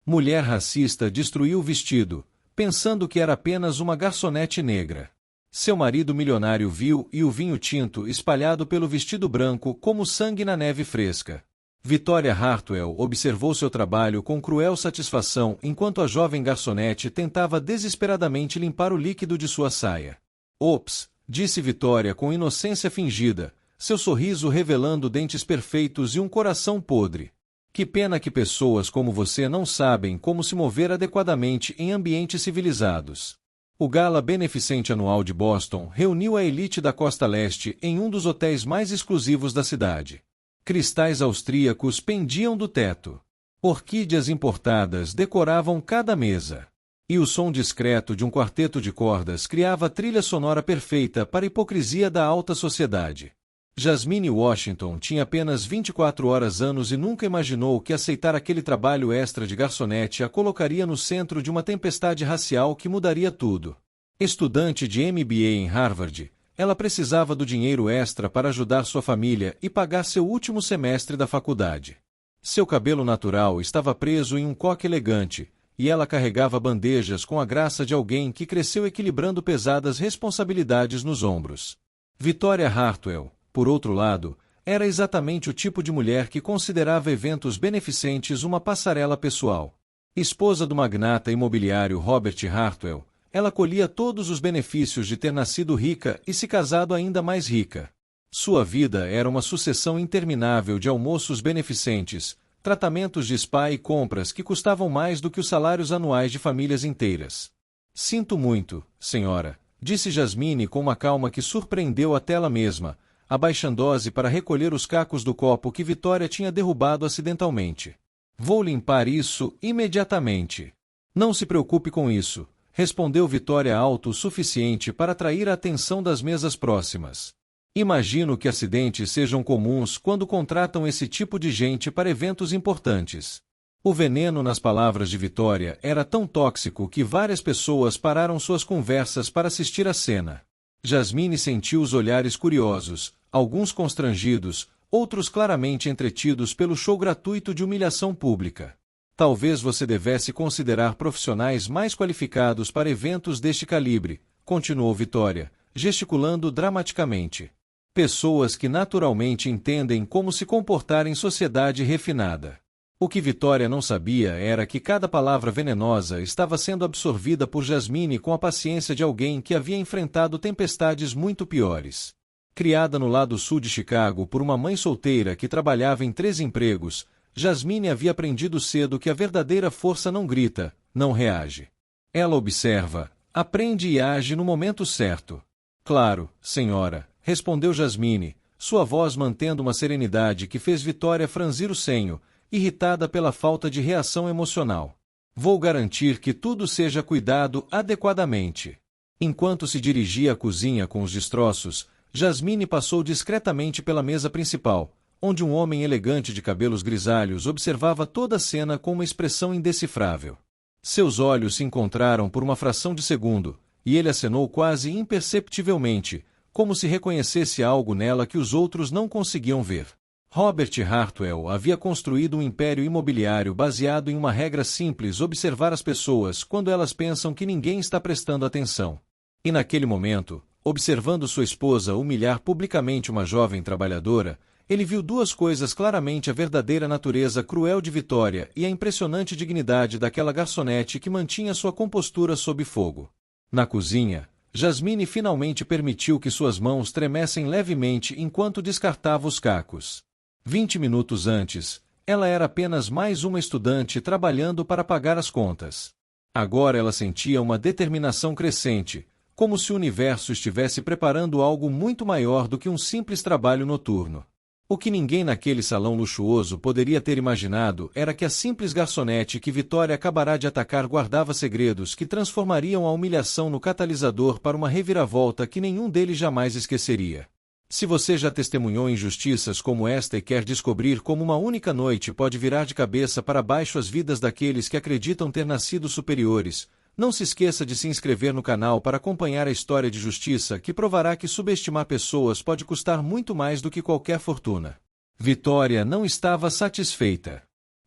Mulher racista destruiu o vestido, pensando que era apenas uma garçonete negra. Seu marido milionário viu e o vinho tinto espalhado pelo vestido branco como sangue na neve fresca. Victoria Hartwell observou seu trabalho com cruel satisfação enquanto a jovem garçonete tentava desesperadamente limpar o líquido de sua saia. Ops, disse Victoria com inocência fingida, seu sorriso revelando dentes perfeitos e um coração podre. Que pena que pessoas como você não sabem como se mover adequadamente em ambientes civilizados. O Gala Beneficente Anual de Boston reuniu a elite da Costa Leste em um dos hotéis mais exclusivos da cidade. Cristais austríacos pendiam do teto. Orquídeas importadas decoravam cada mesa. E o som discreto de um quarteto de cordas criava a trilha sonora perfeita para a hipocrisia da alta sociedade. Jasmine Washington tinha apenas 24 anos e nunca imaginou que aceitar aquele trabalho extra de garçonete a colocaria no centro de uma tempestade racial que mudaria tudo. Estudante de MBA em Harvard, ela precisava do dinheiro extra para ajudar sua família e pagar seu último semestre da faculdade. Seu cabelo natural estava preso em um coque elegante, e ela carregava bandejas com a graça de alguém que cresceu equilibrando pesadas responsabilidades nos ombros. Victoria Hartwell, por outro lado, era exatamente o tipo de mulher que considerava eventos beneficentes uma passarela pessoal. Esposa do magnata imobiliário Robert Hartwell, ela colhia todos os benefícios de ter nascido rica e se casado ainda mais rica. Sua vida era uma sucessão interminável de almoços beneficentes, tratamentos de spa e compras que custavam mais do que os salários anuais de famílias inteiras. Sinto muito, senhora, disse Jasmine com uma calma que surpreendeu até ela mesma, abaixando-se para recolher os cacos do copo que Victoria tinha derrubado acidentalmente. Vou limpar isso imediatamente. Não se preocupe com isso, respondeu Victoria alto o suficiente para atrair a atenção das mesas próximas. Imagino que acidentes sejam comuns quando contratam esse tipo de gente para eventos importantes. O veneno nas palavras de Victoria era tão tóxico que várias pessoas pararam suas conversas para assistir à cena. Jasmine sentiu os olhares curiosos, alguns constrangidos, outros claramente entretidos pelo show gratuito de humilhação pública. Talvez você devesse considerar profissionais mais qualificados para eventos deste calibre, continuou Victoria, gesticulando dramaticamente. Pessoas que naturalmente entendem como se comportar em sociedade refinada. O que Victoria não sabia era que cada palavra venenosa estava sendo absorvida por Jasmine com a paciência de alguém que havia enfrentado tempestades muito piores. Criada no lado sul de Chicago por uma mãe solteira que trabalhava em 3 empregos, Jasmine havia aprendido cedo que a verdadeira força não grita, não reage. Ela observa, aprende e age no momento certo. Claro, senhora, respondeu Jasmine, sua voz mantendo uma serenidade que fez Victoria franzir o senho, irritada pela falta de reação emocional. Vou garantir que tudo seja cuidado adequadamente. Enquanto se dirigia à cozinha com os destroços, Jasmine passou discretamente pela mesa principal, onde um homem elegante de cabelos grisalhos observava toda a cena com uma expressão indecifrável. Seus olhos se encontraram por uma fração de segundo, e ele acenou quase imperceptivelmente, como se reconhecesse algo nela que os outros não conseguiam ver. Robert Hartwell havia construído um império imobiliário baseado em uma regra simples: observar as pessoas quando elas pensam que ninguém está prestando atenção. E naquele momento, observando sua esposa humilhar publicamente uma jovem trabalhadora, ele viu 2 coisas claramente: a verdadeira natureza cruel de Victoria e a impressionante dignidade daquela garçonete que mantinha sua compostura sob fogo. Na cozinha, Jasmine finalmente permitiu que suas mãos tremessem levemente enquanto descartava os cacos. 20 minutos antes, ela era apenas mais uma estudante trabalhando para pagar as contas. Agora ela sentia uma determinação crescente, como se o universo estivesse preparando algo muito maior do que um simples trabalho noturno. O que ninguém naquele salão luxuoso poderia ter imaginado era que a simples garçonete que Victoria acabará de atacar guardava segredos que transformariam a humilhação no catalisador para uma reviravolta que nenhum deles jamais esqueceria. Se você já testemunhou injustiças como esta e quer descobrir como uma única noite pode virar de cabeça para baixo as vidas daqueles que acreditam ter nascido superiores, não se esqueça de se inscrever no canal para acompanhar a história de justiça que provará que subestimar pessoas pode custar muito mais do que qualquer fortuna. Victoria não estava satisfeita.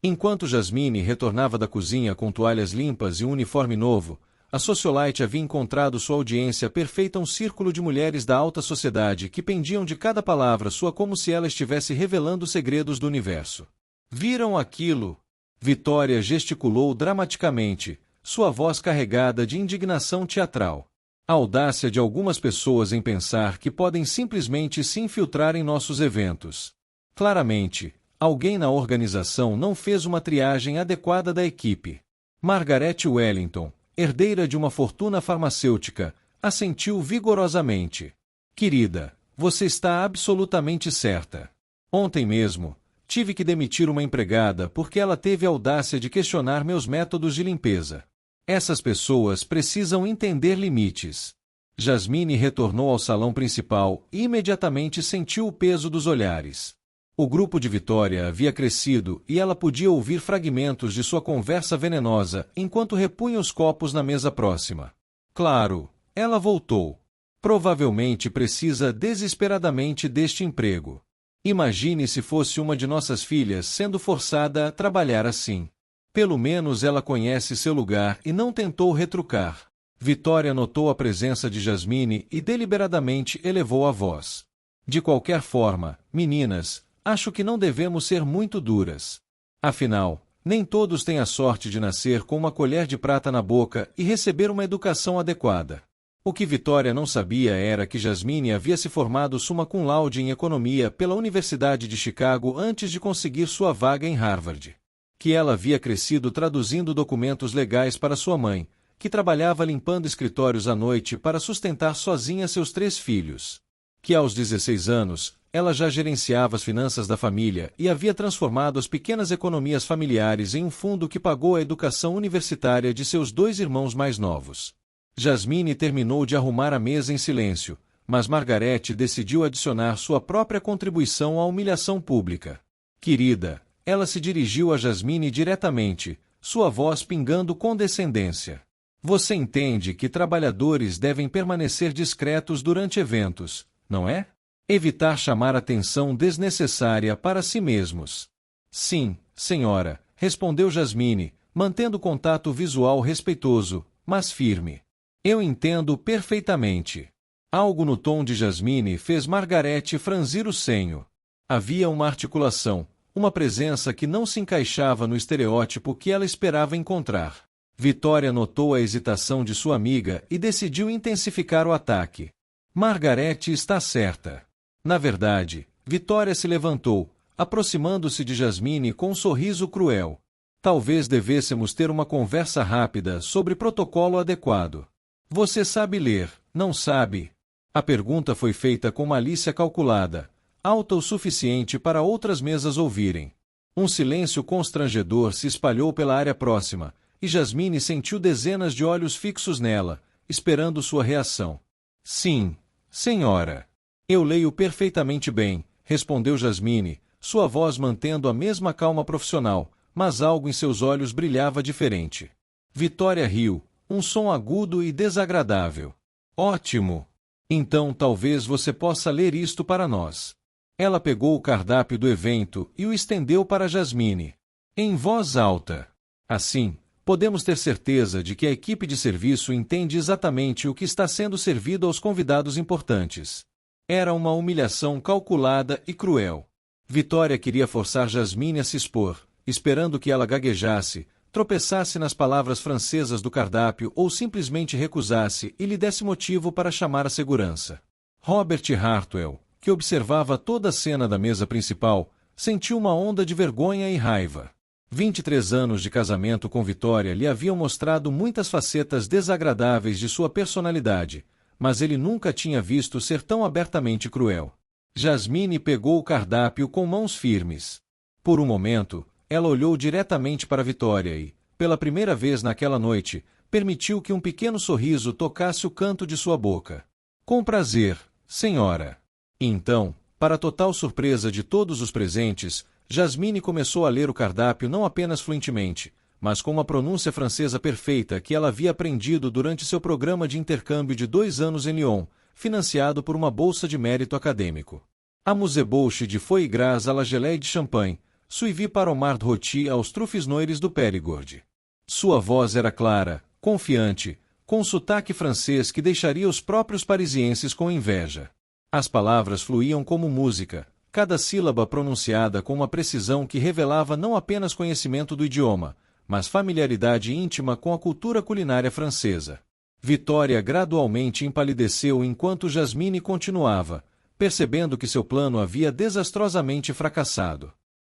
Enquanto Jasmine retornava da cozinha com toalhas limpas e um uniforme novo, a socialite havia encontrado sua audiência perfeita, um círculo de mulheres da alta sociedade que pendiam de cada palavra sua como se ela estivesse revelando segredos do universo. Viram aquilo? Vitória gesticulou dramaticamente, sua voz carregada de indignação teatral. A audácia de algumas pessoas em pensar que podem simplesmente se infiltrar em nossos eventos. Claramente, alguém na organização não fez uma triagem adequada da equipe. Margaret Wellington, herdeira de uma fortuna farmacêutica, assentiu vigorosamente. Querida, você está absolutamente certa. Ontem mesmo, tive que demitir uma empregada porque ela teve a audácia de questionar meus métodos de limpeza. Essas pessoas precisam entender limites. Jasmine retornou ao salão principal e imediatamente sentiu o peso dos olhares. O grupo de Vitória havia crescido e ela podia ouvir fragmentos de sua conversa venenosa enquanto repunha os copos na mesa próxima. Claro, ela voltou. Provavelmente precisa desesperadamente deste emprego. Imagine se fosse uma de nossas filhas sendo forçada a trabalhar assim. Pelo menos ela conhece seu lugar e não tentou retrucar. Vitória notou a presença de Jasmine e deliberadamente elevou a voz. De qualquer forma, meninas, acho que não devemos ser muito duras. Afinal, nem todos têm a sorte de nascer com uma colher de prata na boca e receber uma educação adequada. O que Vitória não sabia era que Jasmine havia se formado summa cum laude em economia pela Universidade de Chicago antes de conseguir sua vaga em Harvard. Que ela havia crescido traduzindo documentos legais para sua mãe, que trabalhava limpando escritórios à noite para sustentar sozinha seus 3 filhos. Que aos 16 anos, ela já gerenciava as finanças da família e havia transformado as pequenas economias familiares em um fundo que pagou a educação universitária de seus 2 irmãos mais novos. Jasmine terminou de arrumar a mesa em silêncio, mas Margaret decidiu adicionar sua própria contribuição à humilhação pública. Querida, ela se dirigiu a Jasmine diretamente, sua voz pingando condescendência. Você entende que trabalhadores devem permanecer discretos durante eventos, não é? Evitar chamar atenção desnecessária para si mesmos. Sim, senhora, respondeu Jasmine, mantendo contato visual respeitoso, mas firme. Eu entendo perfeitamente. Algo no tom de Jasmine fez Margaret franzir o senho. Havia uma articulação, uma presença que não se encaixava no estereótipo que ela esperava encontrar. Vitória notou a hesitação de sua amiga e decidiu intensificar o ataque. Margaret está certa. Na verdade, Vitória se levantou, aproximando-se de Jasmine com um sorriso cruel. Talvez devêssemos ter uma conversa rápida sobre protocolo adequado. Você sabe ler, não sabe? A pergunta foi feita com malícia calculada, alta o suficiente para outras mesas ouvirem. Um silêncio constrangedor se espalhou pela área próxima, e Jasmine sentiu dezenas de olhos fixos nela, esperando sua reação. Sim, senhora. Eu leio perfeitamente bem, respondeu Jasmine, sua voz mantendo a mesma calma profissional, mas algo em seus olhos brilhava diferente. Vitória riu, um som agudo e desagradável. Ótimo! Então talvez você possa ler isto para nós. Ela pegou o cardápio do evento e o estendeu para Jasmine. Em voz alta. Assim, podemos ter certeza de que a equipe de serviço entende exatamente o que está sendo servido aos convidados importantes. Era uma humilhação calculada e cruel. Vitória queria forçar Jasmine a se expor, esperando que ela gaguejasse, tropeçasse nas palavras francesas do cardápio ou simplesmente recusasse e lhe desse motivo para chamar a segurança. Robert Hartwell, que observava toda a cena da mesa principal, sentiu uma onda de vergonha e raiva. 23 anos de casamento com Vitória lhe haviam mostrado muitas facetas desagradáveis de sua personalidade, mas ele nunca tinha visto ser tão abertamente cruel. Jasmine pegou o cardápio com mãos firmes. Por um momento, ela olhou diretamente para Vitória e, pela primeira vez naquela noite, permitiu que um pequeno sorriso tocasse o canto de sua boca. Com prazer, senhora. E então, para total surpresa de todos os presentes, Jasmine começou a ler o cardápio não apenas fluentemente, mas com uma pronúncia francesa perfeita que ela havia aprendido durante seu programa de intercâmbio de 2 anos em Lyon, financiado por uma bolsa de mérito acadêmico. Amuse-bouche de foie gras à la gelée de champagne, suivi para o mar rôti aos trufes-noires do Périgord. Sua voz era clara, confiante, com um sotaque francês que deixaria os próprios parisienses com inveja. As palavras fluíam como música, cada sílaba pronunciada com uma precisão que revelava não apenas conhecimento do idioma, mas familiaridade íntima com a cultura culinária francesa. Vitória gradualmente empalideceu enquanto Jasmine continuava, percebendo que seu plano havia desastrosamente fracassado.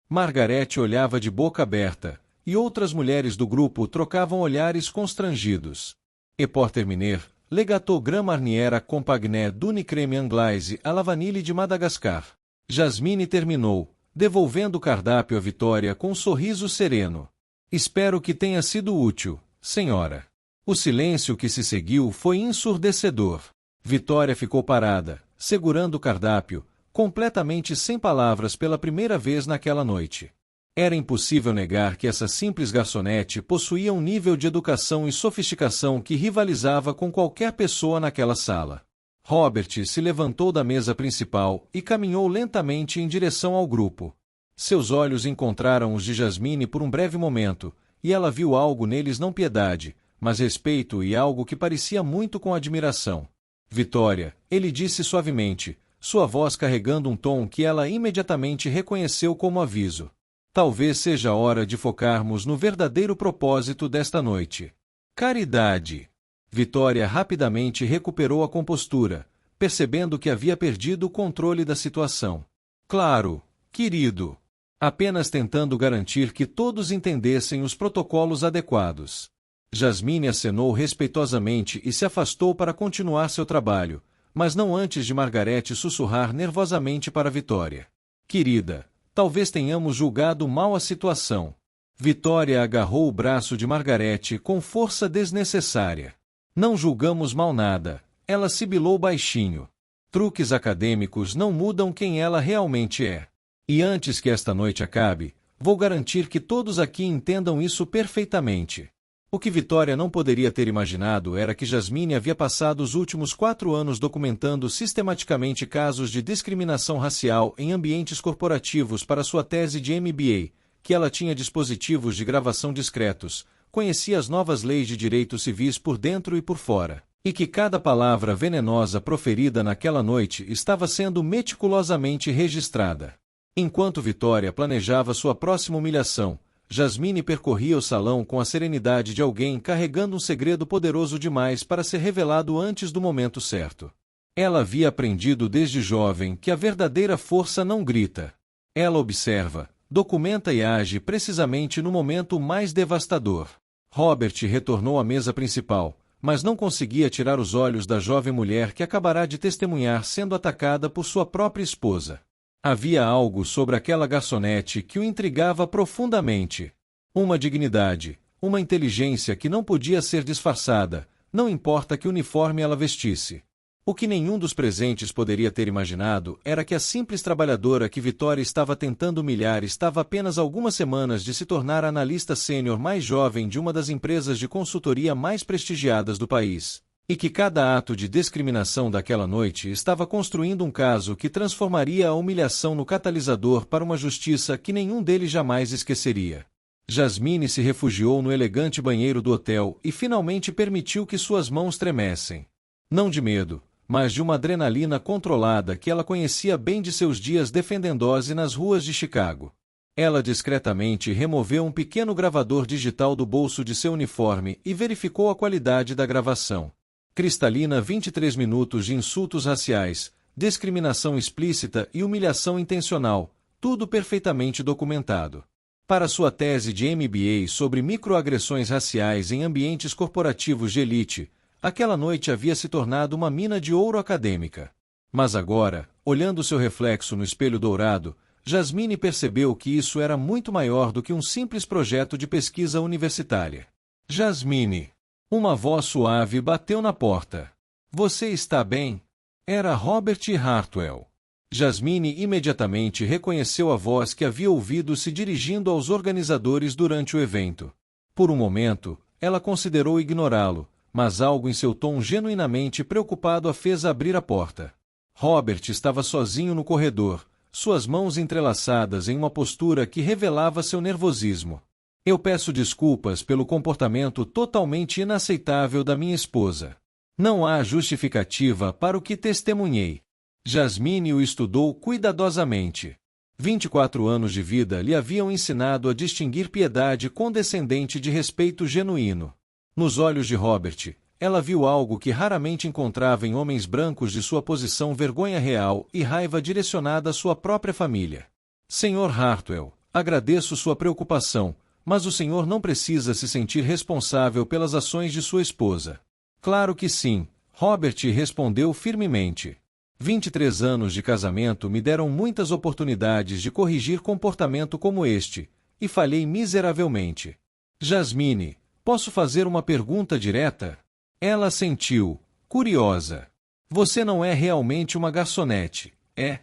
Margarete olhava de boca aberta, e outras mulheres do grupo trocavam olhares constrangidos. Et pour terminer, le gâteau Grand Marnier accompagné d'une crème anglaise à la vanille de Madagascar. Jasmine terminou, devolvendo o cardápio à Vitória com um sorriso sereno. Espero que tenha sido útil, senhora. O silêncio que se seguiu foi ensurdecedor. Vitória ficou parada, segurando o cardápio, completamente sem palavras pela primeira vez naquela noite. Era impossível negar que essa simples garçonete possuía um nível de educação e sofisticação que rivalizava com qualquer pessoa naquela sala. Robert se levantou da mesa principal e caminhou lentamente em direção ao grupo. Seus olhos encontraram os de Jasmine por um breve momento, e ela viu algo neles, não piedade, mas respeito, e algo que parecia muito com admiração. Vitória, ele disse suavemente, sua voz carregando um tom que ela imediatamente reconheceu como aviso. Talvez seja a hora de focarmos no verdadeiro propósito desta noite. Caridade. Vitória rapidamente recuperou a compostura, percebendo que havia perdido o controle da situação. Claro, querido. Apenas tentando garantir que todos entendessem os protocolos adequados. Jasmine acenou respeitosamente e se afastou para continuar seu trabalho, mas não antes de Margarete sussurrar nervosamente para Vitória. Querida, talvez tenhamos julgado mal a situação. Vitória agarrou o braço de Margarete com força desnecessária. Não julgamos mal nada, ela sibilou baixinho. Truques acadêmicos não mudam quem ela realmente é. E antes que esta noite acabe, vou garantir que todos aqui entendam isso perfeitamente. O que Vitória não poderia ter imaginado era que Jasmine havia passado os últimos 4 anos documentando sistematicamente casos de discriminação racial em ambientes corporativos para sua tese de MBA, que ela tinha dispositivos de gravação discretos, conhecia as novas leis de direitos civis por dentro e por fora, e que cada palavra venenosa proferida naquela noite estava sendo meticulosamente registrada. Enquanto Vitória planejava sua próxima humilhação, Jasmine percorria o salão com a serenidade de alguém carregando um segredo poderoso demais para ser revelado antes do momento certo. Ela havia aprendido desde jovem que a verdadeira força não grita. Ela observa, documenta e age precisamente no momento mais devastador. Robert retornou à mesa principal, mas não conseguia tirar os olhos da jovem mulher que acabará de testemunhar sendo atacada por sua própria esposa. Havia algo sobre aquela garçonete que o intrigava profundamente. Uma dignidade, uma inteligência que não podia ser disfarçada, não importa que uniforme ela vestisse. O que nenhum dos presentes poderia ter imaginado era que a simples trabalhadora que Vitória estava tentando humilhar estava apenas algumas semanas de se tornar a analista sênior mais jovem de uma das empresas de consultoria mais prestigiadas do país. E que cada ato de discriminação daquela noite estava construindo um caso que transformaria a humilhação no catalisador para uma justiça que nenhum deles jamais esqueceria. Jasmine se refugiou no elegante banheiro do hotel e finalmente permitiu que suas mãos tremessem. Não de medo, mas de uma adrenalina controlada que ela conhecia bem de seus dias defendendo Ozzy nas ruas de Chicago. Ela discretamente removeu um pequeno gravador digital do bolso de seu uniforme e verificou a qualidade da gravação. Cristalina 23 minutos de insultos raciais, discriminação explícita e humilhação intencional, tudo perfeitamente documentado. Para sua tese de MBA sobre microagressões raciais em ambientes corporativos de elite, aquela noite havia se tornado uma mina de ouro acadêmica. Mas agora, olhando seu reflexo no espelho dourado, Jasmine percebeu que isso era muito maior do que um simples projeto de pesquisa universitária. Jasmine. Uma voz suave bateu na porta. Você está bem? Era Robert Hartwell. Jasmine imediatamente reconheceu a voz que havia ouvido se dirigindo aos organizadores durante o evento. Por um momento, ela considerou ignorá-lo, mas algo em seu tom genuinamente preocupado a fez abrir a porta. Robert estava sozinho no corredor, suas mãos entrelaçadas em uma postura que revelava seu nervosismo. Eu peço desculpas pelo comportamento totalmente inaceitável da minha esposa. Não há justificativa para o que testemunhei. Jasmine o estudou cuidadosamente. 24 anos de vida lhe haviam ensinado a distinguir piedade condescendente de respeito genuíno. Nos olhos de Robert, ela viu algo que raramente encontrava em homens brancos de sua posição: vergonha real e raiva direcionada à sua própria família. Sr. Hartwell, agradeço sua preocupação, mas o senhor não precisa se sentir responsável pelas ações de sua esposa. Claro que sim, Robert respondeu firmemente. 23 anos de casamento me deram muitas oportunidades de corrigir comportamento como este, e falhei miseravelmente. Jasmine, posso fazer uma pergunta direta? Ela assentiu, curiosa. Você não é realmente uma garçonete, é?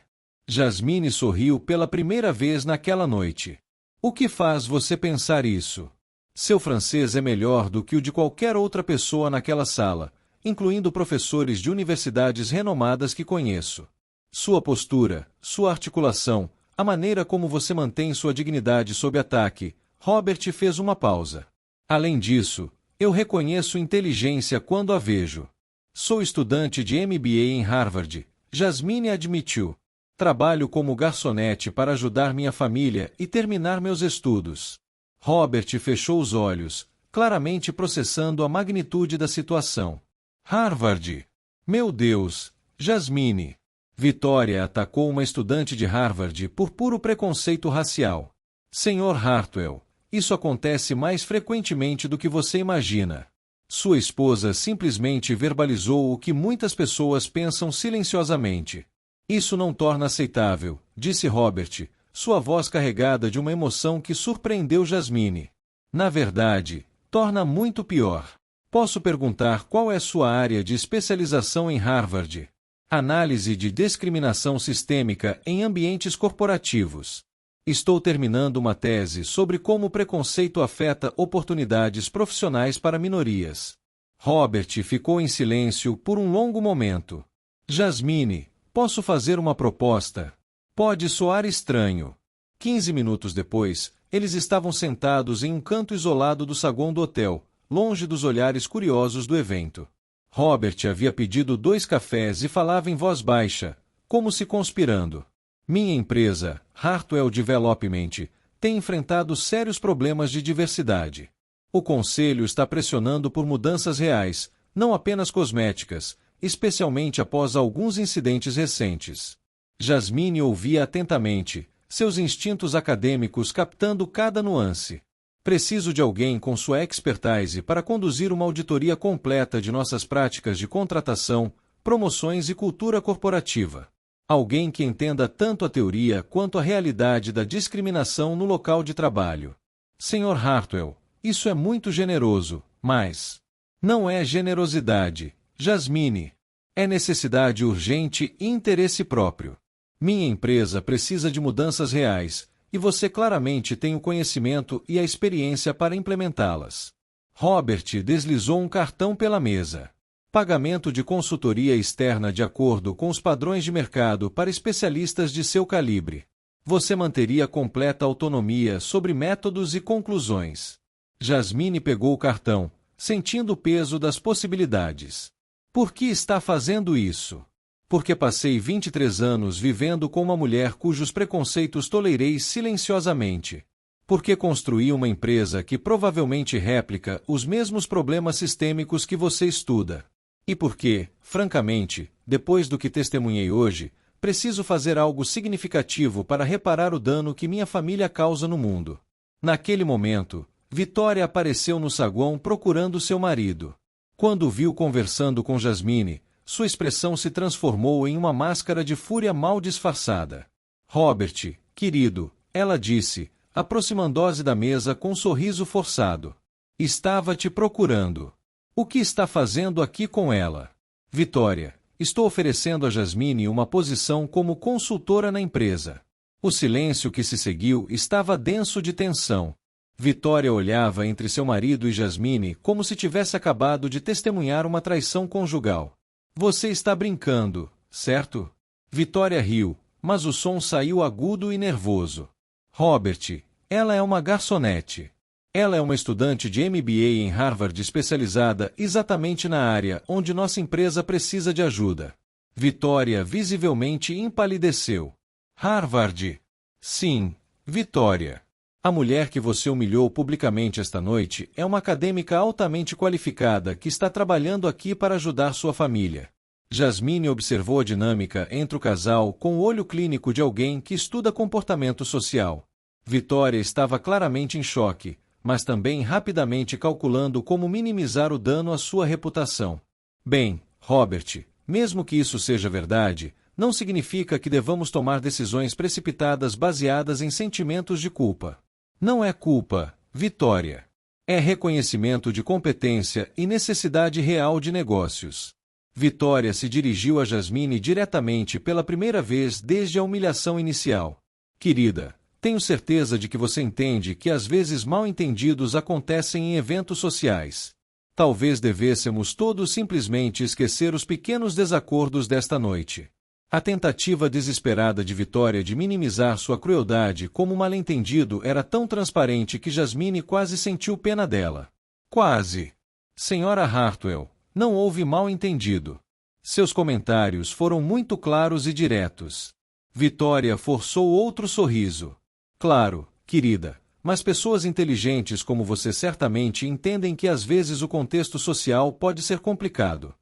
Jasmine sorriu pela primeira vez naquela noite. O que faz você pensar isso? Seu francês é melhor do que o de qualquer outra pessoa naquela sala, incluindo professores de universidades renomadas que conheço. Sua postura, sua articulação, a maneira como você mantém sua dignidade sob ataque. Robert fez uma pausa. Além disso, eu reconheço inteligência quando a vejo. Sou estudante de MBA em Harvard, Jasmine admitiu. Trabalho como garçonete para ajudar minha família e terminar meus estudos. Robert fechou os olhos, claramente processando a magnitude da situação. Harvard! Meu Deus! Jasmine! Vitória atacou uma estudante de Harvard por puro preconceito racial. Sr. Hartwell, isso acontece mais frequentemente do que você imagina. Sua esposa simplesmente verbalizou o que muitas pessoas pensam silenciosamente. Isso não torna aceitável, disse Robert, sua voz carregada de uma emoção que surpreendeu Jasmine. Na verdade, torna muito pior. Posso perguntar qual é sua área de especialização em Harvard? Análise de discriminação sistêmica em ambientes corporativos. Estou terminando uma tese sobre como o preconceito afeta oportunidades profissionais para minorias. Robert ficou em silêncio por um longo momento. Jasmine, posso fazer uma proposta? Pode soar estranho. 15 minutos depois, eles estavam sentados em um canto isolado do saguão do hotel, longe dos olhares curiosos do evento. Robert havia pedido 2 cafés e falava em voz baixa, como se conspirando. Minha empresa, Hartwell Development, tem enfrentado sérios problemas de diversidade. O conselho está pressionando por mudanças reais, não apenas cosméticas, especialmente após alguns incidentes recentes. Jasmine ouvia atentamente, seus instintos acadêmicos captando cada nuance. Preciso de alguém com sua expertise para conduzir uma auditoria completa de nossas práticas de contratação, promoções e cultura corporativa. Alguém que entenda tanto a teoria quanto a realidade da discriminação no local de trabalho. Sr. Hartwell, isso é muito generoso, mas não é generosidade, Jasmine. É necessidade urgente e interesse próprio. Minha empresa precisa de mudanças reais, e você claramente tem o conhecimento e a experiência para implementá-las. Robert deslizou um cartão pela mesa. Pagamento de consultoria externa de acordo com os padrões de mercado para especialistas de seu calibre. Você manteria completa autonomia sobre métodos e conclusões. Jasmine pegou o cartão, sentindo o peso das possibilidades. Por que está fazendo isso? Porque passei 23 anos vivendo com uma mulher cujos preconceitos tolerei silenciosamente. Porque construí uma empresa que provavelmente réplica os mesmos problemas sistêmicos que você estuda. E porque, francamente, depois do que testemunhei hoje, preciso fazer algo significativo para reparar o dano que minha família causa no mundo. Naquele momento, Vitória apareceu no saguão procurando seu marido. Quando o viu conversando com Jasmine, sua expressão se transformou em uma máscara de fúria mal disfarçada. Robert, querido, ela disse, aproximando-se da mesa com um sorriso forçado. Estava te procurando. O que está fazendo aqui com ela? Vitória, estou oferecendo a Jasmine uma posição como consultora na empresa. O silêncio que se seguiu estava denso de tensão. Vitória olhava entre seu marido e Jasmine como se tivesse acabado de testemunhar uma traição conjugal. Você está brincando, certo? Vitória riu, mas o som saiu agudo e nervoso. Robert, ela é uma garçonete. Ela é uma estudante de MBA em Harvard especializada exatamente na área onde nossa empresa precisa de ajuda. Vitória visivelmente empalideceu. Harvard. Sim, Vitória. A mulher que você humilhou publicamente esta noite é uma acadêmica altamente qualificada que está trabalhando aqui para ajudar sua família. Jasmine observou a dinâmica entre o casal com o olho clínico de alguém que estuda comportamento social. Vitória estava claramente em choque, mas também rapidamente calculando como minimizar o dano à sua reputação. Bem, Robert, mesmo que isso seja verdade, não significa que devamos tomar decisões precipitadas baseadas em sentimentos de culpa. Não é culpa, Vitória. É reconhecimento de competência e necessidade real de negócios. Vitória se dirigiu a Jasmine diretamente pela primeira vez desde a humilhação inicial. Querida, tenho certeza de que você entende que às vezes mal-entendidos acontecem em eventos sociais. Talvez devêssemos todos simplesmente esquecer os pequenos desacordos desta noite. A tentativa desesperada de Vitória de minimizar sua crueldade como mal-entendido era tão transparente que Jasmine quase sentiu pena dela. Quase. Senhora Hartwell, não houve mal-entendido. Seus comentários foram muito claros e diretos. Vitória forçou outro sorriso. Claro, querida, mas pessoas inteligentes como você certamente entendem que às vezes o contexto social pode ser complicado.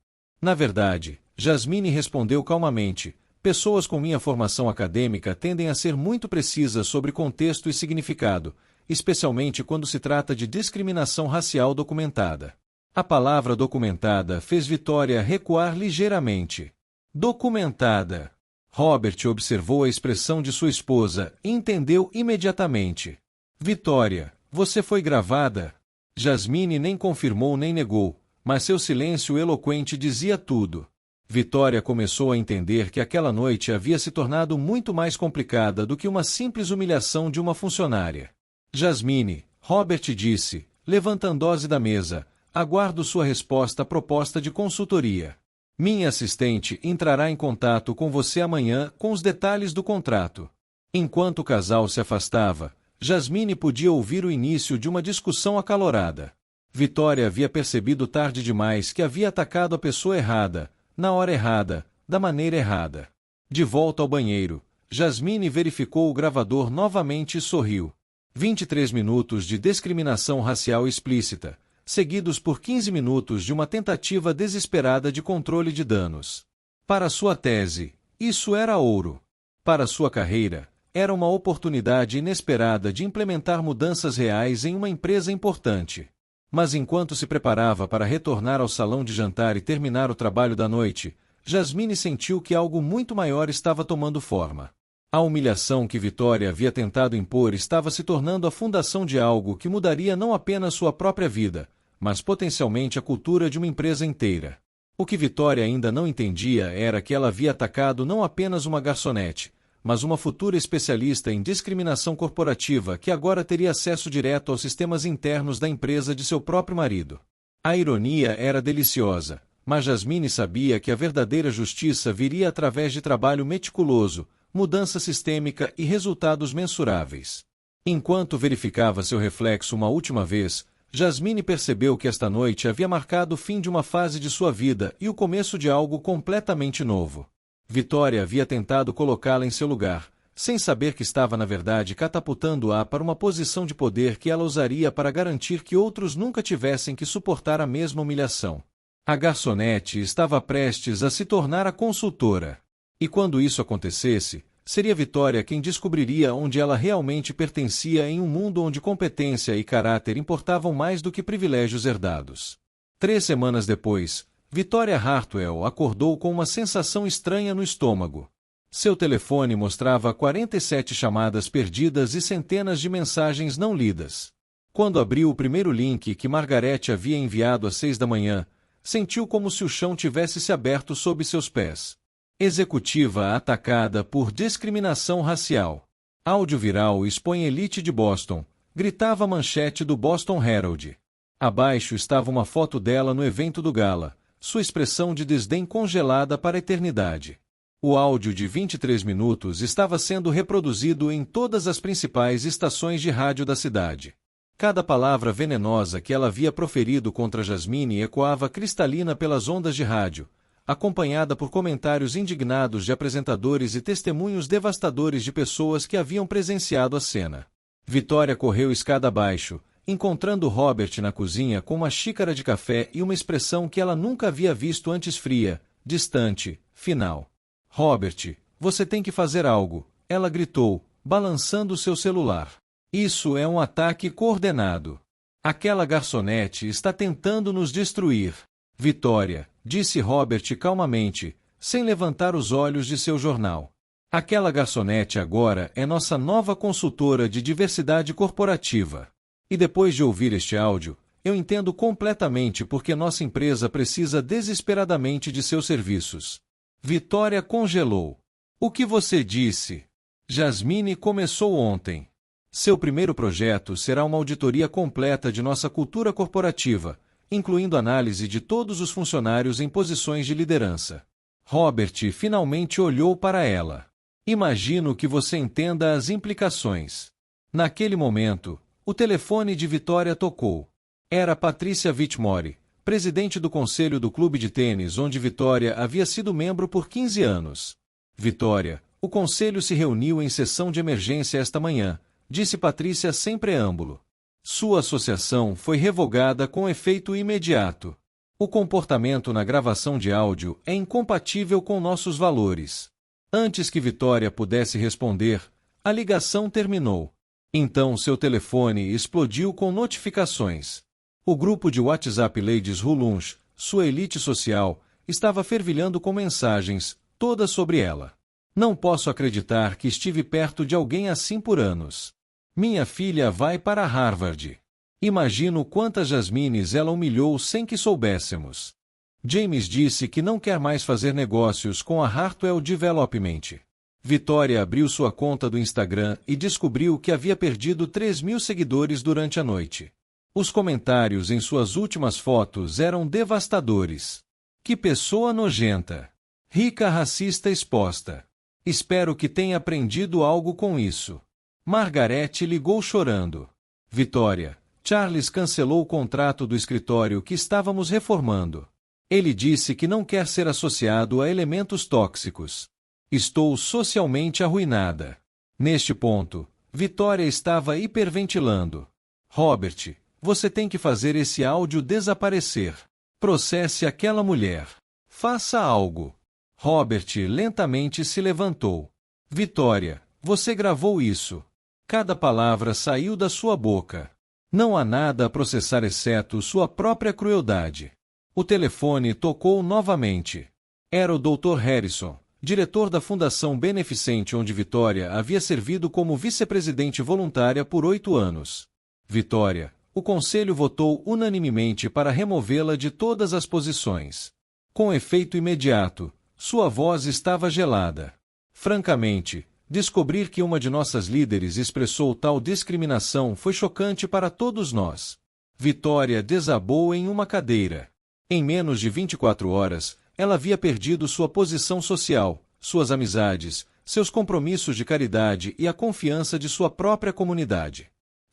Na verdade, Jasmine respondeu calmamente, pessoas com minha formação acadêmica tendem a ser muito precisas sobre contexto e significado, especialmente quando se trata de discriminação racial documentada. A palavra documentada fez Vitória recuar ligeiramente. Documentada. Robert observou a expressão de sua esposa e entendeu imediatamente. Vitória, você foi gravada? Jasmine nem confirmou nem negou, mas seu silêncio eloquente dizia tudo. Vitória começou a entender que aquela noite havia se tornado muito mais complicada do que uma simples humilhação de uma funcionária. Jasmine, Robert disse, levantando-se da mesa, aguardo sua resposta à proposta de consultoria. Minha assistente entrará em contato com você amanhã com os detalhes do contrato. Enquanto o casal se afastava, Jasmine podia ouvir o início de uma discussão acalorada. Vitória havia percebido tarde demais que havia atacado a pessoa errada, na hora errada, da maneira errada. De volta ao banheiro, Jasmine verificou o gravador novamente e sorriu. 23 minutos de discriminação racial explícita, seguidos por 15 minutos de uma tentativa desesperada de controle de danos. Para sua tese, isso era ouro. Para sua carreira, era uma oportunidade inesperada de implementar mudanças reais em uma empresa importante. Mas enquanto se preparava para retornar ao salão de jantar e terminar o trabalho da noite, Jasmine sentiu que algo muito maior estava tomando forma. A humilhação que Vitória havia tentado impor estava se tornando a fundação de algo que mudaria não apenas sua própria vida, mas potencialmente a cultura de uma empresa inteira. O que Vitória ainda não entendia era que ela havia atacado não apenas uma garçonete, mas uma futura especialista em discriminação corporativa que agora teria acesso direto aos sistemas internos da empresa de seu próprio marido. A ironia era deliciosa, mas Jasmine sabia que a verdadeira justiça viria através de trabalho meticuloso, mudança sistêmica e resultados mensuráveis. Enquanto verificava seu reflexo uma última vez, Jasmine percebeu que esta noite havia marcado o fim de uma fase de sua vida e o começo de algo completamente novo. Vitória havia tentado colocá-la em seu lugar, sem saber que estava na verdade catapultando-a para uma posição de poder que ela usaria para garantir que outros nunca tivessem que suportar a mesma humilhação. A garçonete estava prestes a se tornar a consultora. E quando isso acontecesse, seria Vitória quem descobriria onde ela realmente pertencia em um mundo onde competência e caráter importavam mais do que privilégios herdados. 3 semanas depois, Vitória Hartwell acordou com uma sensação estranha no estômago. Seu telefone mostrava 47 chamadas perdidas e centenas de mensagens não lidas. Quando abriu o primeiro link que Margaret havia enviado às 6 da manhã, sentiu como se o chão tivesse se aberto sob seus pés. Executiva atacada por discriminação racial. Áudio viral expõe elite de Boston, gritava a manchete do Boston Herald. Abaixo estava uma foto dela no evento do gala, sua expressão de desdém congelada para a eternidade. O áudio de 23 minutos estava sendo reproduzido em todas as principais estações de rádio da cidade. Cada palavra venenosa que ela havia proferido contra Jasmine ecoava cristalina pelas ondas de rádio, acompanhada por comentários indignados de apresentadores e testemunhos devastadores de pessoas que haviam presenciado a cena. Vitória correu escada abaixo, encontrando Robert na cozinha com uma xícara de café e uma expressão que ela nunca havia visto antes fria, distante, final. Robert, você tem que fazer algo, ela gritou, balançando seu celular. Isso é um ataque coordenado. Aquela garçonete está tentando nos destruir. Vitória, disse Robert calmamente, sem levantar os olhos de seu jornal. Aquela garçonete agora é nossa nova consultora de diversidade corporativa. E depois de ouvir este áudio, eu entendo completamente porque nossa empresa precisa desesperadamente de seus serviços. Vitória congelou. O que você disse? Jasmine começou ontem. Seu primeiro projeto será uma auditoria completa de nossa cultura corporativa, incluindo análise de todos os funcionários em posições de liderança. Robert finalmente olhou para ela. Imagino que você entenda as implicações. Naquele momento, o telefone de Vitória tocou. Era Patrícia Whitmore, presidente do conselho do clube de tênis onde Vitória havia sido membro por 15 anos. Vitória, o conselho se reuniu em sessão de emergência esta manhã, disse Patrícia sem preâmbulo. Sua associação foi revogada com efeito imediato. O comportamento na gravação de áudio é incompatível com nossos valores. Antes que Vitória pudesse responder, a ligação terminou. Então seu telefone explodiu com notificações. O grupo de WhatsApp Ladies Who Lunch, sua elite social, estava fervilhando com mensagens, todas sobre ela. Não posso acreditar que estive perto de alguém assim por anos. Minha filha vai para Harvard. Imagino quantas Jasmines ela humilhou sem que soubéssemos. James disse que não quer mais fazer negócios com a Hartwell Development. Vitória abriu sua conta do Instagram e descobriu que havia perdido 3.000 seguidores durante a noite. Os comentários em suas últimas fotos eram devastadores. Que pessoa nojenta! Rica racista exposta. Espero que tenha aprendido algo com isso. Margaret ligou chorando. Vitória, Charles cancelou o contrato do escritório que estávamos reformando. Ele disse que não quer ser associado a elementos tóxicos. Estou socialmente arruinada. Neste ponto, Vitória estava hiperventilando. Robert, você tem que fazer esse áudio desaparecer. Processe aquela mulher. Faça algo. Robert lentamente se levantou. Vitória, você gravou isso. Cada palavra saiu da sua boca. Não há nada a processar exceto sua própria crueldade. O telefone tocou novamente. Era o Dr. Harrison, diretor da Fundação Beneficente onde Vitória havia servido como vice-presidente voluntária por 8 anos. Vitória, o conselho votou unanimemente para removê-la de todas as posições. Com efeito imediato, sua voz estava gelada. Francamente, descobrir que uma de nossas líderes expressou tal discriminação foi chocante para todos nós. Vitória desabou em uma cadeira. Em menos de 24 horas, ela havia perdido sua posição social, suas amizades, seus compromissos de caridade e a confiança de sua própria comunidade.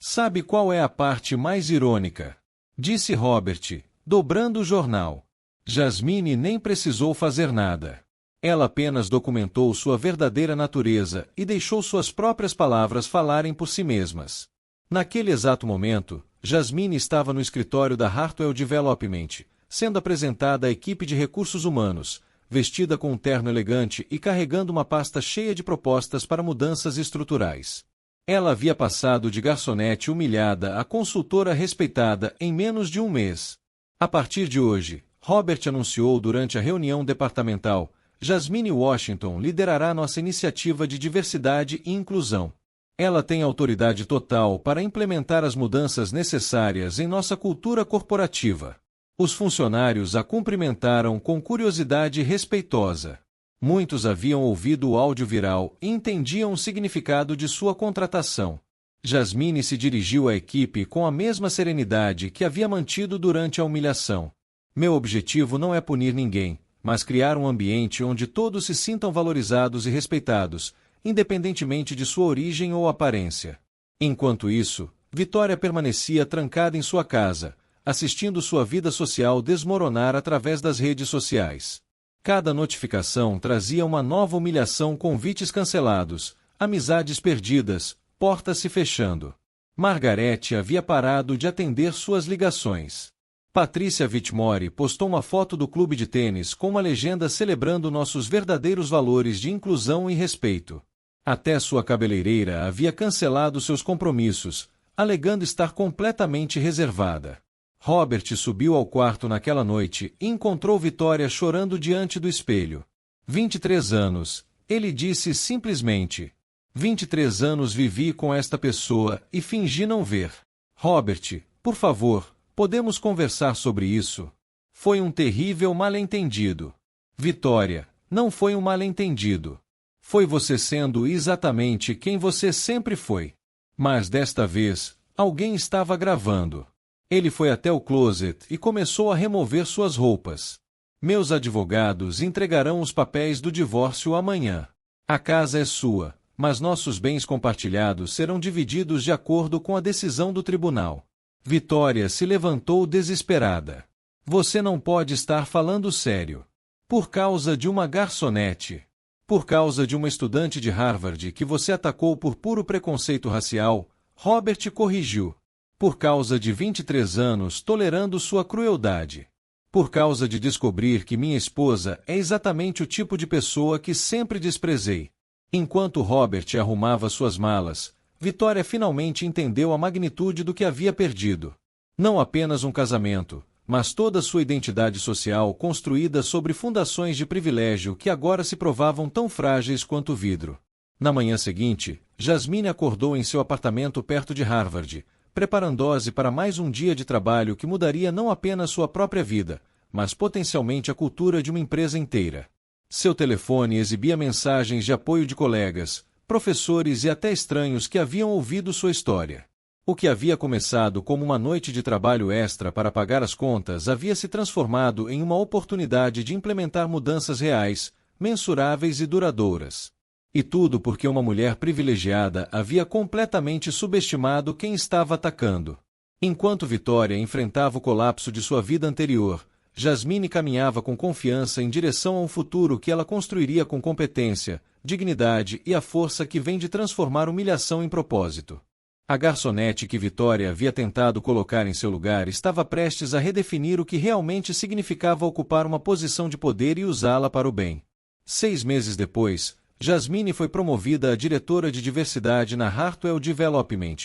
Sabe qual é a parte mais irônica? Disse Robert, dobrando o jornal. Jasmine nem precisou fazer nada. Ela apenas documentou sua verdadeira natureza e deixou suas próprias palavras falarem por si mesmas. Naquele exato momento, Jasmine estava no escritório da Hartwell Development, sendo apresentada à equipe de recursos humanos, vestida com um terno elegante e carregando uma pasta cheia de propostas para mudanças estruturais. Ela havia passado de garçonete humilhada a consultora respeitada em menos de um mês. A partir de hoje, Robert anunciou durante a reunião departamental, Jasmine Washington liderará nossa iniciativa de diversidade e inclusão. Ela tem autoridade total para implementar as mudanças necessárias em nossa cultura corporativa. Os funcionários a cumprimentaram com curiosidade respeitosa. Muitos haviam ouvido o áudio viral e entendiam o significado de sua contratação. Jasmine se dirigiu à equipe com a mesma serenidade que havia mantido durante a humilhação. Meu objetivo não é punir ninguém, mas criar um ambiente onde todos se sintam valorizados e respeitados, independentemente de sua origem ou aparência. Enquanto isso, Vitória permanecia trancada em sua casa, assistindo sua vida social desmoronar através das redes sociais. Cada notificação trazia uma nova humilhação: convites cancelados, amizades perdidas, portas se fechando. Margarete havia parado de atender suas ligações. Patrícia Whitmore postou uma foto do clube de tênis com uma legenda celebrando nossos verdadeiros valores de inclusão e respeito. Até sua cabeleireira havia cancelado seus compromissos, alegando estar completamente reservada. Robert subiu ao quarto naquela noite e encontrou Vitória chorando diante do espelho. 23 anos, ele disse simplesmente. 23 anos vivi com esta pessoa e fingi não ver. Robert, por favor, podemos conversar sobre isso? Foi um terrível mal-entendido. Vitória, não foi um mal-entendido. Foi você sendo exatamente quem você sempre foi. Mas desta vez, alguém estava gravando. Ele foi até o closet e começou a remover suas roupas. Meus advogados entregarão os papéis do divórcio amanhã. A casa é sua, mas nossos bens compartilhados serão divididos de acordo com a decisão do tribunal. Vitória se levantou desesperada. Você não pode estar falando sério. Por causa de uma garçonete. Por causa de uma estudante de Harvard que você atacou por puro preconceito racial, Robert corrigiu. Por causa de 23 anos tolerando sua crueldade. Por causa de descobrir que minha esposa é exatamente o tipo de pessoa que sempre desprezei. Enquanto Robert arrumava suas malas, Vitória finalmente entendeu a magnitude do que havia perdido. Não apenas um casamento, mas toda sua identidade social construída sobre fundações de privilégio que agora se provavam tão frágeis quanto vidro. Na manhã seguinte, Jasmine acordou em seu apartamento perto de Harvard, preparando-se para mais um dia de trabalho que mudaria não apenas sua própria vida, mas potencialmente a cultura de uma empresa inteira. Seu telefone exibia mensagens de apoio de colegas, professores e até estranhos que haviam ouvido sua história. O que havia começado como uma noite de trabalho extra para pagar as contas havia se transformado em uma oportunidade de implementar mudanças reais, mensuráveis e duradouras. E tudo porque uma mulher privilegiada havia completamente subestimado quem estava atacando. Enquanto Vitória enfrentava o colapso de sua vida anterior, Jasmine caminhava com confiança em direção a um futuro que ela construiria com competência, dignidade e a força que vem de transformar humilhação em propósito. A garçonete que Vitória havia tentado colocar em seu lugar estava prestes a redefinir o que realmente significava ocupar uma posição de poder e usá-la para o bem. 6 meses depois, Jasmine foi promovida a diretora de diversidade na Hartwell Development,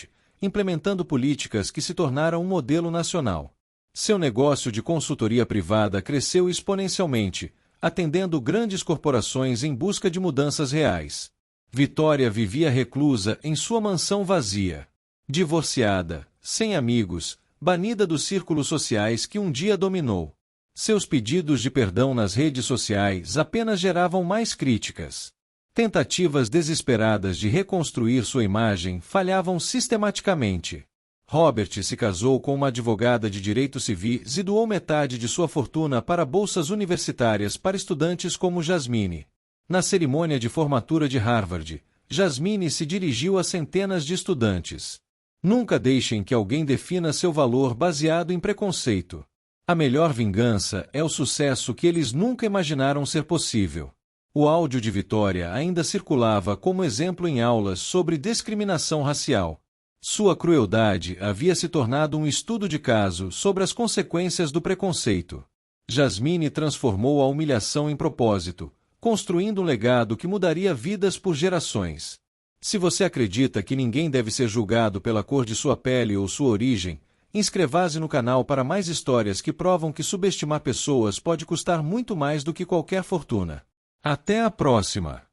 implementando políticas que se tornaram um modelo nacional. Seu negócio de consultoria privada cresceu exponencialmente, atendendo grandes corporações em busca de mudanças reais. Vitória vivia reclusa em sua mansão vazia. Divorciada, sem amigos, banida dos círculos sociais que um dia dominou. Seus pedidos de perdão nas redes sociais apenas geravam mais críticas. Tentativas desesperadas de reconstruir sua imagem falhavam sistematicamente. Robert se casou com uma advogada de direitos civis e doou metade de sua fortuna para bolsas universitárias para estudantes como Jasmine. Na cerimônia de formatura de Harvard, Jasmine se dirigiu a centenas de estudantes. Nunca deixem que alguém defina seu valor baseado em preconceito. A melhor vingança é o sucesso que eles nunca imaginaram ser possível. O áudio de Vitória ainda circulava como exemplo em aulas sobre discriminação racial. Sua crueldade havia se tornado um estudo de caso sobre as consequências do preconceito. Jasmine transformou a humilhação em propósito, construindo um legado que mudaria vidas por gerações. Se você acredita que ninguém deve ser julgado pela cor de sua pele ou sua origem, inscreva-se no canal para mais histórias que provam que subestimar pessoas pode custar muito mais do que qualquer fortuna. Até a próxima!